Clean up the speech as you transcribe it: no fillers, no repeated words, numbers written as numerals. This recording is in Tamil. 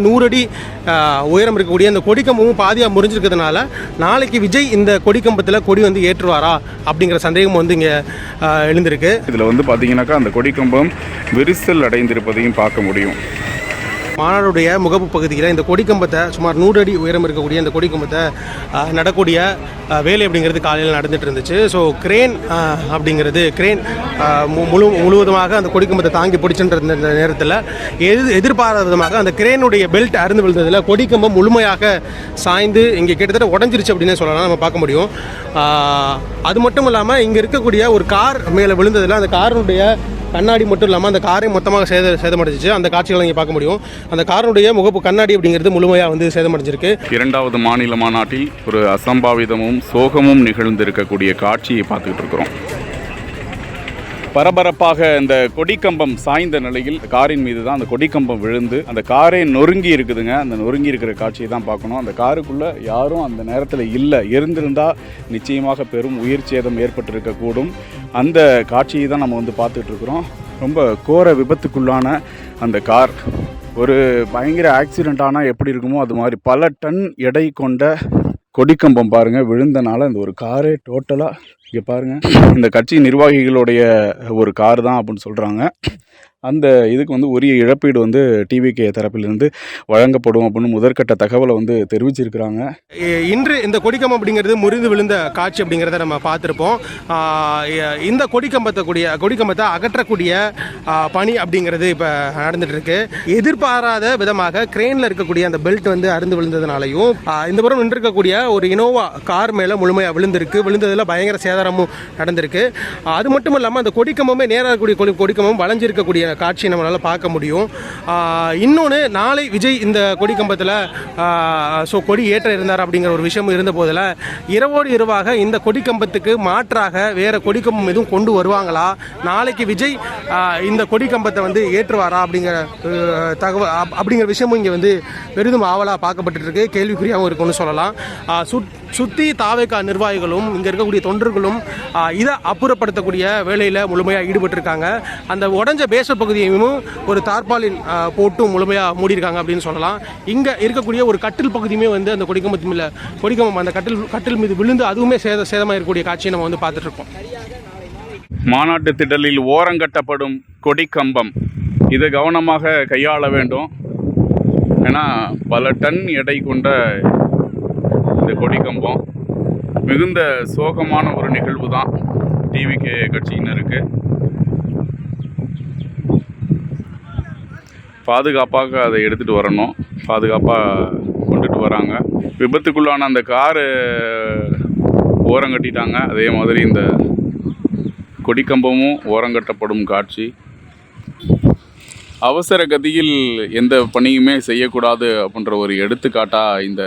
100 அடி உயரம் இருக்கக்கூடிய இந்த கொடிக்கம்பமும் பாதியாக முறிஞ்சிருக்கிறதுனால நாளைக்கு விஜய் இந்த கொடிக்கம்பத்தில் கொடி வந்து ஏற்றுவாரா அப்படிங்கிற சந்தேகம் வந்து இங்கே எழுந்திருக்கு. இதில் வந்து பார்த்தீங்கன்னாக்கா அந்த கொடிக்கம்பம் விரிசல் அடைந்திருப்பதையும் பார்க்க முடியும். மாநாடுடைய முகப்பு பகுதியில் இந்த கொடிக்கம்பத்தை சுமார் 100 அடி உயரம் இருக்கக்கூடிய இந்த கொடிக்கம்பத்தை நடக்கூடிய வேலை அப்படிங்கிறது காலையில் நடந்துகிட்டு இருந்துச்சு. ஸோ கிரேன் அப்படிங்கிறது முழுவதுமாக அந்த கொடிக்கம்பத்தை தாங்கி பிடிச்சுன்ற இந்த நேரத்தில் எதிர்பாராத விதமாக அந்த கிரேனுடைய பெல்ட் அறுந்து விழுந்ததில் கொடிக்கம்பம் முழுமையாக சாய்ந்து இங்கே கிட்டத்தட்ட உடஞ்சிருச்சு அப்படின்னே சொல்லலாம், நம்ம பார்க்க முடியும். அது மட்டும் இல்லாமல் இங்கே இருக்கக்கூடிய ஒரு கார் மேலே விழுந்ததில் அந்த காரினுடைய கண்ணாடி மட்டும் இல்லாமல் அந்த காரை மொத்தமாக சேதமடைஞ்சிச்சு. அந்த காட்சிகளை இங்கே பார்க்க முடியும். அந்த காருடைய முகப்பு கண்ணாடி அப்படிங்கிறது முழுமையாக வந்து சேதமடைஞ்சிருக்கு. 2வது மாநில மாநாட்டில் ஒரு அசம்பாவிதமும் சோகமும் நிகழ்ந்திருக்கக்கூடிய காட்சியை பார்த்துக்கிட்டு இருக்கிறோம். பரபரப்பாக இந்த கொடிக்கம்பம் சாய்ந்த நிலையில் காரின் மீது தான் அந்த கொடிக்கம்பம் விழுந்து அந்த காரே நொறுங்கி இருக்குதுங்க. அந்த நொறுங்கி இருக்கிற காட்சியை தான் பார்க்கணும். அந்த காருக்குள்ளே யாரும் அந்த நேரத்தில் இல்லை, இருந்திருந்தால் நிச்சயமாக பெரும் உயிர் சேதம் ஏற்பட்டிருக்கக்கூடும். அந்த காட்சியை தான் நம்ம வந்து பார்த்துட்டு இருக்கிறோம். ரொம்ப கோர விபத்துக்குள்ளான அந்த கார் ஒரு பயங்கர ஆக்சிடெண்ட் ஆனால் எப்படி இருக்குமோ அது மாதிரி பல டன் எடை கொண்ட கொடிக்கம்பம் பாருங்கள் விழுந்தனால இந்த ஒரு காரே டோட்டலாக இங்கே பாருங்கள். இந்த கட்சி நிர்வாகிகளுடைய ஒரு கார் தான் அப்படின்னு சொல்கிறாங்க. அந்த இதுக்கு வந்து உரிய இழப்பீடு வந்து டிவிகே தரப்பிலிருந்து வழங்கப்படும் அப்படின்னு முதற்கட்ட தகவலை வந்து தெரிவிச்சிருக்கிறாங்க. இன்று இந்த கொடிக்கம்பம் அப்படிங்கிறது முறிந்து விழுந்த காட்சி அப்படிங்கிறத நம்ம பார்த்துருப்போம். இந்த கொடிக்கம்பத்தை அகற்றக்கூடிய பணி அப்படிங்கிறது இப்போ நடந்துட்டு இருக்கு. எதிர்பாராத விதமாக கிரெயினில் இருக்கக்கூடிய அந்த பெல்ட் வந்து அறுந்து விழுந்ததுனாலையும் இந்த புறம் நின்றுருக்கக்கூடிய ஒரு இனோவா கார் மேலே முழுமையாக விழுந்ததில் பயங்கர சேதாரமும் நடந்திருக்கு. அது மட்டும் இல்லாமல் அந்த கொடிக்கம்பமே நேராக இருக்கக்கூடிய கொடிக்கம்பம் வளைஞ்சிருக்கக்கூடிய காட்சி நம்மளால் பார்க்க முடியும். இன்னொன்று, நாளை விஜய் இந்த கொடிக்கம்பத்தில் கொடி ஏற்ற இருந்தார் அப்படிங்கிற ஒரு விஷயம் இருந்த போதில் இரவோடு இரவாக இந்த கொடிக்கம்பத்துக்கு மாற்றாக வேறு கொடிக்கம்பம் எதுவும் கொண்டு வருவாங்களா, நாளைக்கு விஜய் இந்த கொடிக்கம்பத்தை வந்து ஏற்றுவாரா அப்படிங்கிற தகவல் அப்படிங்கிற விஷயமும் இங்கே வந்து பெரிதும் ஆவலாக பார்க்கப்பட்டு இருக்கு. கேள்விக்குறியாகவும் இருக்குன்னு சொல்லலாம். சுற்றி தாவேகா நிர்வாகிகளும் இங்கே இருக்கக்கூடிய தொண்டர்களும் இதை அப்புறப்படுத்தக்கூடிய வேலையில் முழுமையாக ஈடுபட்டிருக்காங்க. அந்த உடஞ்ச பேச பகுதியையும் ஒரு தார்பாலின் போட்டும் முழுமையாக மூடியிருக்காங்க அப்படின்னு சொல்லலாம். இங்கே இருக்கக்கூடிய ஒரு கட்டில் பகுதியுமே வந்து அந்த கொடிக்கம்பம் அந்த கட்டில் மீது விழுந்து அதுவுமே சேதமாக இருக்கக்கூடிய காட்சியை நம்ம வந்து பார்த்துட்டு இருக்கோம். மாநாட்டு திடலில் ஓரங்கட்டப்படும் கொடிக்கம்பம் இதை கவனமாக கையாள வேண்டும். ஏன்னா பல டன் எடை கொண்ட இந்த கொடிக்கம்பம் மிகுந்த சோகமான ஒரு நிகழ்வு தான் டிவிகே கட்சியினருக்கு. பாதுகாப்பாக அதை எடுத்துகிட்டு வரணும், பாதுகாப்பாக கொண்டுட்டு வராங்க. விபத்துக்குள்ளான அந்த காரு ஓரங்கட்டிட்டாங்க. அதே மாதிரி இந்த கொடிக்கம்பமும் ஓரங்கட்டப்படும் காட்சி. அவசர கதியில் எந்த பணியுமே செய்யக்கூடாது அப்படின்ற ஒரு எடுத்துக்காட்டாக இந்த